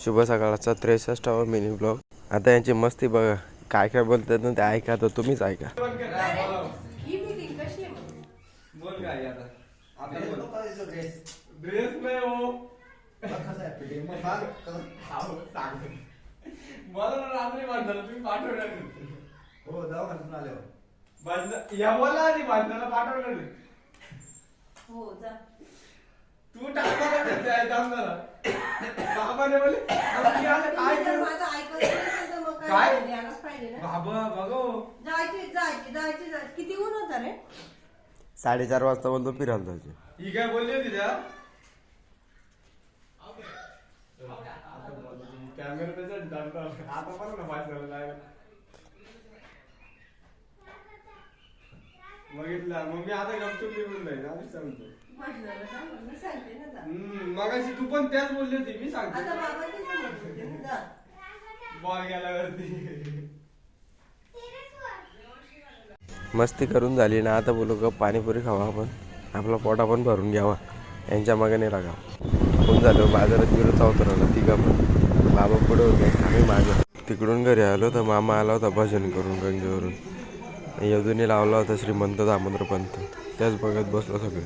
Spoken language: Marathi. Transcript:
शुभ सकाळचा 63वा मिनी ब्लॉग. आता यांची मस्ती बघा, काय काय बोलतात ना ते ऐका, तर तुम्हीच ऐका. ही मीटिंग कशी आहे मग? बोल काय आता आता ड्रेस बोल. नको आहे तो ड्रेस. ड्रेस नाही हो. कसा आहे फिटिंग मग बाग आहो, सांग. मला ना रात्री बांधायला तुम्ही पाठवणार नाही. हो दवाखान्यातून आल्यावर. या बोला आधी बांधायला पाठवणार नाही. हो जा. तू टाकणार नाही जामदारा. बाबाने बोलले "मी आता काय तुम्ही जर करू?" माझं ऐकत नसेल तर मग काय? काय द्यायलाच पाहिजे ना. बाबा बघो. जायची किती ऊन होता रे? 4:30 वाजता बोलतो फिरायला जायचे. ही काय बोलली होती त्या कॅमेरा त्याच्यात जातो. आता पण ना बांधायला लागला. बघितलं मग मी आता गपचूप निघून जाईल आधीच सांगतो. म्हटलं सांग, मी सांगते ना जा. मगाशी तू पण त्याच बोलली होती मी सांगतो. आता बाबा तेच म्हणत होते ना, जा. बॉल गेल्यावरती मस्ती करून झाली ना, आता बोलू का पाणीपुरी खावा आपण, आपला पोटा पण भरून घ्यावा, यांच्या मागे नाही लागा. कोण झालं बाजारात गेलो चावतराला तिघा पण. बाबा पुढे होते, आम्ही मागं. तिकडून घरी आलो तर मामा आला होता भजन करून गंगेवरून. यदुनी लावला होता श्रीमंत दामोदर पंत, त्याच बघत बसलो सगळे.